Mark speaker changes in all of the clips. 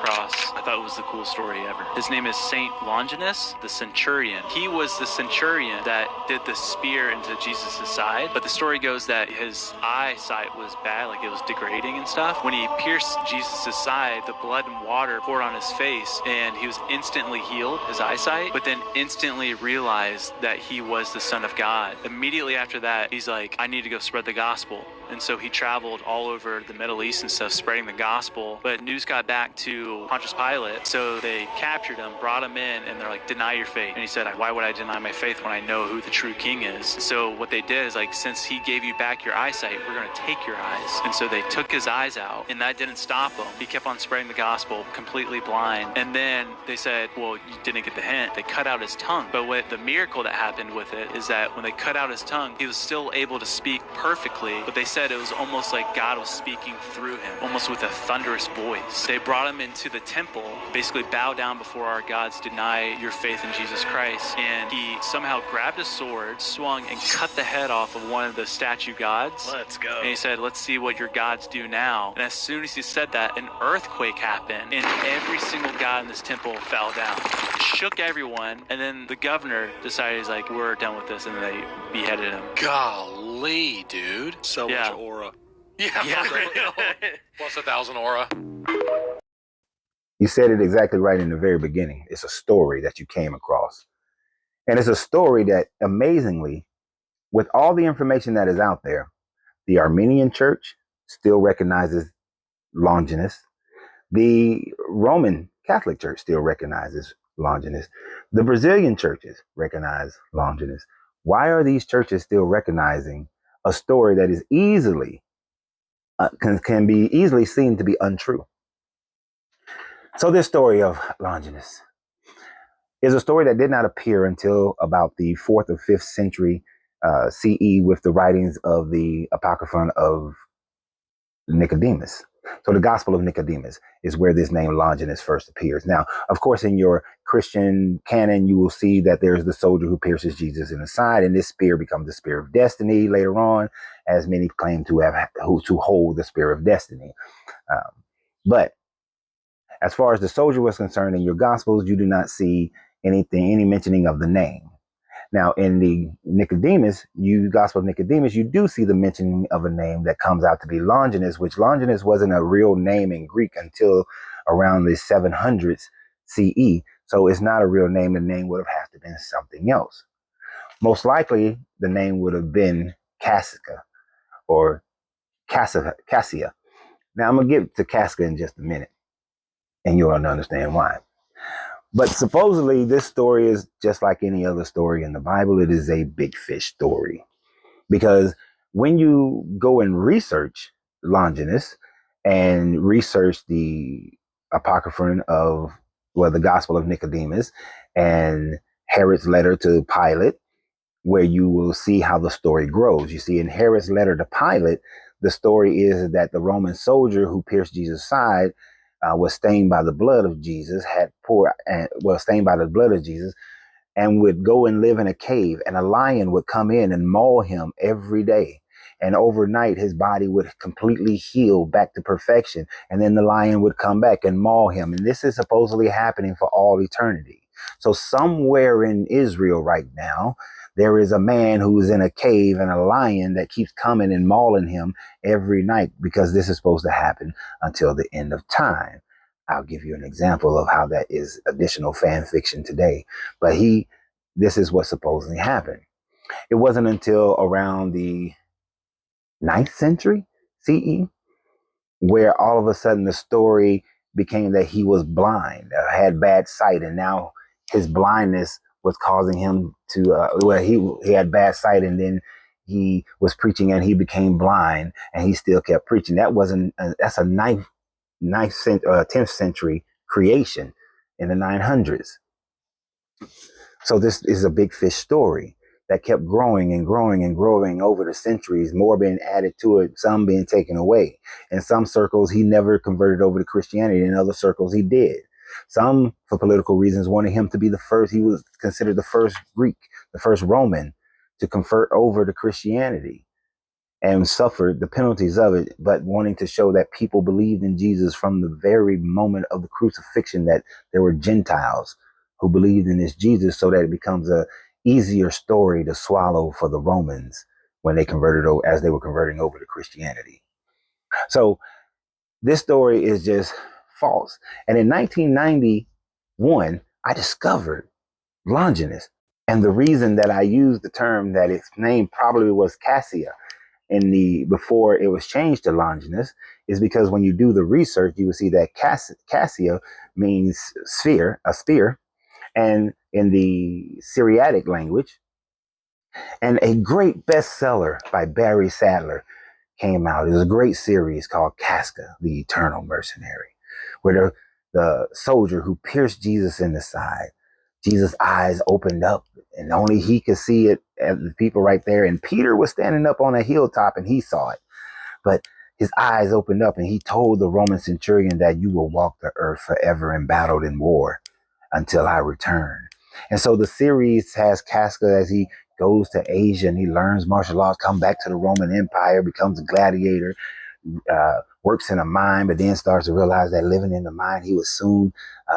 Speaker 1: across, I thought it was the coolest story ever. His name is Saint Longinus, the centurion. He was the centurion that did the spear into Jesus' side, but the story goes that his eyesight was bad, like it was degrading and stuff. When he pierced Jesus' side, the blood and water poured on his face, and he was instantly healed, his eyesight, but then instantly realized that he was the Son of God. Immediately after that, he's like, I need to go spread the gospel. And so he traveled all over the Middle East and stuff, spreading the gospel. But news got back to Pontius Pilate, so they captured him, brought him in, and they're like, deny your faith. And he said, why would I deny my faith when I know who the true king is? So what they did is, like, since he gave you back your eyesight, we're going to take your eyes. And so they took his eyes out, and that didn't stop him. He kept on spreading the gospel, completely blind. And then they said, well, you didn't get the hint. They cut out his tongue. But what the miracle that happened with it is that when they cut out his tongue, he was still able to speak perfectly. But they said it was almost like God was speaking through him, almost with a thunderous voice. They brought him into the temple, basically bow down before our gods, deny your faith in Jesus Christ. And he somehow grabbed a sword, swung, and cut the head off of one of the statue gods.
Speaker 2: Let's go.
Speaker 1: And he said, let's see what your gods do now. And as soon as he said that, an earthquake happened, and every single god in this temple fell down. It shook everyone, and then the governor decided, he's like, we're done with this, and they beheaded him.
Speaker 2: Golly, dude. So much aura. Yeah. For real. Plus 1,000 aura.
Speaker 3: You said it exactly right in the very beginning. It's a story that you came across. And it's a story that, amazingly, with all the information that is out there, the Armenian church still recognizes Longinus. The Roman Catholic Church still recognizes Longinus. The Brazilian churches recognize Longinus. Why are these churches still recognizing a story that is easily can be easily seen to be untrue? So this story of Longinus is a story that did not appear until about the 4th or 5th century CE with the writings of the Apocryphon of Nicodemus. So the Gospel of Nicodemus is where this name Longinus first appears. Now, of course, in your Christian canon, you will see that there's the soldier who pierces Jesus in the side, and this spear becomes the spear of destiny later on, as many claim to hold the spear of destiny. But as far as the soldier was concerned, in your Gospels, you do not see any mentioning of the name. Now, in the Gospel of Nicodemus, you do see the mentioning of a name that comes out to be Longinus, which Longinus wasn't a real name in Greek until around the 700s CE. So it's not a real name. The name would have had to been something else. Most likely, the name would have been Cassica or Cassia. Now, I'm going to get to Casca in just a minute, and you'll understand why. But supposedly, this story is just like any other story in the Bible. It is a big fish story. Because when you go and research Longinus and research the Apocryphon of, the Gospel of Nicodemus and Herod's letter to Pilate, where you will see how the story grows. You see, in Herod's letter to Pilate, the story is that the Roman soldier who pierced Jesus' side was stained by the blood of Jesus, stained by the blood of Jesus, and would go and live in a cave, and a lion would come in and maul him every day. And overnight, his body would completely heal back to perfection. And then the lion would come back and maul him. And this is supposedly happening for all eternity. So somewhere in Israel right now, there is a man who is in a cave and a lion that keeps coming and mauling him every night, because this is supposed to happen until the end of time. I'll give you an example of how that is additional fan fiction today. But this is what supposedly happened. It wasn't until around the 9th century CE where all of a sudden the story became that he was blind, had bad sight, and now his blindness was causing him to, he had bad sight, and then he was preaching and he became blind, and he still kept preaching. That's a 10th century creation in the 900s. So this is a big fish story that kept growing and growing and growing over the centuries, more being added to it, some being taken away. In some circles, he never converted over to Christianity. In other circles, he did. Some, for political reasons, wanted him to be the first. He was considered the first Greek, the first Roman to convert over to Christianity. and suffered the penalties of it, but wanting to show that people believed in Jesus from the very moment of the crucifixion, that there were Gentiles who believed in this Jesus, so that it becomes a easier story to swallow for the Romans when they converted over, as they were converting over to Christianity. So this story is just false. And in 1991, I discovered Longinus. And the reason that I used the term that its name probably was Cassia before it was changed to Longinus is because when you do the research, you will see that Cassia means sphere, a spear, and in the Syriac language. And a great bestseller by Barry Sadler came out. It was a great series called Casca, the Eternal Mercenary, where the soldier who pierced Jesus in the side, Jesus' eyes opened up and only he could see it, and the people right there. And Peter was standing up on a hilltop and he saw it. But his eyes opened up and he told the Roman centurion that you will walk the earth forever in battle and war until I return. And so the series has Casca as he goes to Asia and he learns martial arts, come back to the Roman Empire, becomes a gladiator, works in a mine, but then starts to realize that living in the mine, he was soon,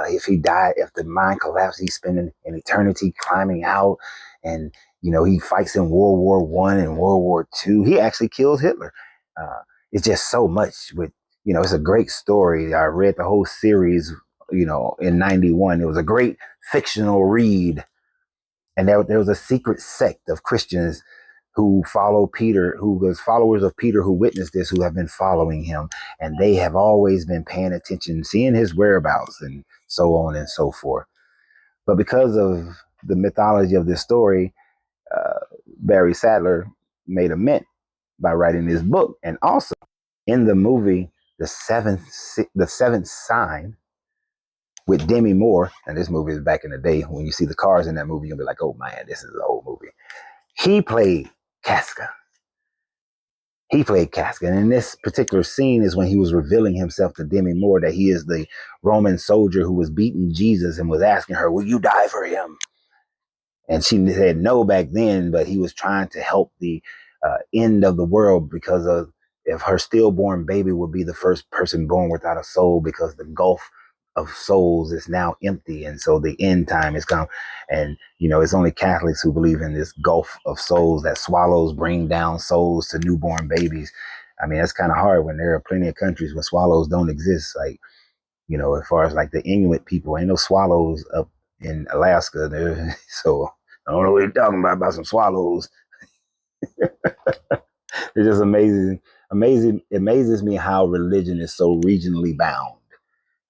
Speaker 3: if the mine collapsed, he's spending an eternity climbing out. And, he fights in World War I and World War II. He actually kills Hitler. It's just so much it's a great story. I read the whole series, in 91. It was a great fictional read. And there was a secret sect of Christians who follow Peter, who was followers of Peter, who witnessed this, who have been following him. And they have always been paying attention, seeing his whereabouts and so on and so forth. But because of the mythology of this story, Barry Sadler made a mint by writing this book. And also in the movie, The Seventh Sign, with Demi Moore, and this movie is back in the day. When you see the cars in that movie, you'll be like, oh man, this is an old movie. He played Casca. And in this particular scene is when he was revealing himself to Demi Moore, that he is the Roman soldier who was beating Jesus and was asking her, will you die for him? And she said no back then, but he was trying to help the end of the world, because of if her stillborn baby would be the first person born without a soul, because the gulf of souls is now empty. And so the end time has come. And, it's only Catholics who believe in this gulf of souls, that swallows bring down souls to newborn babies. I mean, that's kind of hard when there are plenty of countries where swallows don't exist. Like, as far as like the Inuit people, ain't no swallows up in Alaska. So I don't know what you're talking about some swallows. It's just amazing. It amazes me how religion is so regionally bound,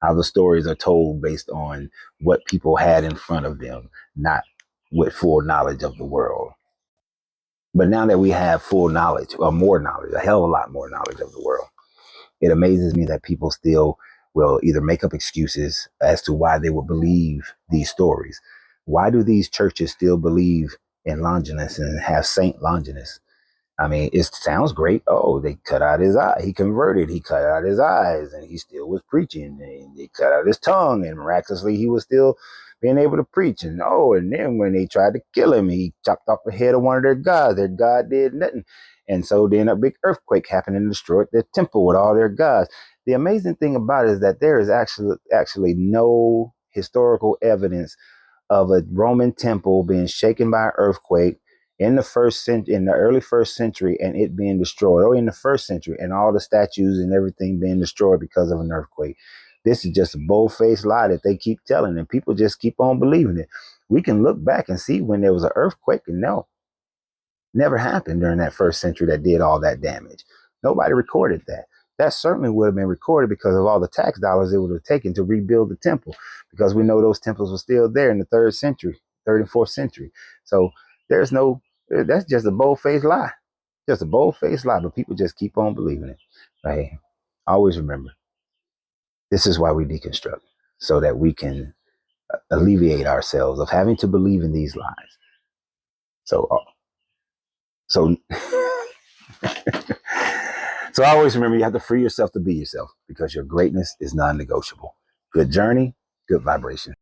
Speaker 3: how the stories are told based on what people had in front of them, not with full knowledge of the world. But now that we have full knowledge, or more knowledge, a hell of a lot more knowledge of the world, it amazes me that people still will either make up excuses as to why they would believe these stories. Why do these churches still believe in Longinus and have Saint Longinus? I mean, it sounds great. Oh, they cut out his eye. He converted. He cut out his eyes, and he still was preaching. And they cut out his tongue, and miraculously, he was still being able to preach. And then when they tried to kill him, he chopped off the head of one of their gods. Their god did nothing. And so then a big earthquake happened and destroyed their temple with all their gods. The amazing thing about it is that there is actually no historical evidence of a Roman temple being shaken by an earthquake in the early first century, and it being destroyed, or in the first century, and all the statues and everything being destroyed because of an earthquake. This is just a bold-faced lie that they keep telling, and people just keep on believing it. We can look back and see when there was an earthquake, and no, never happened during that first century that did all that damage. Nobody recorded that. That certainly would have been recorded because of all the tax dollars it would have taken to rebuild the temple, because we know those temples were still there in the third and fourth century. So that's just a bold-faced lie. Just a bold-faced lie, but people just keep on believing it. Right? Always remember, this is why we deconstruct, so that we can alleviate ourselves of having to believe in these lies. So So always remember, you have to free yourself to be yourself, because your greatness is non-negotiable. Good journey, good vibration.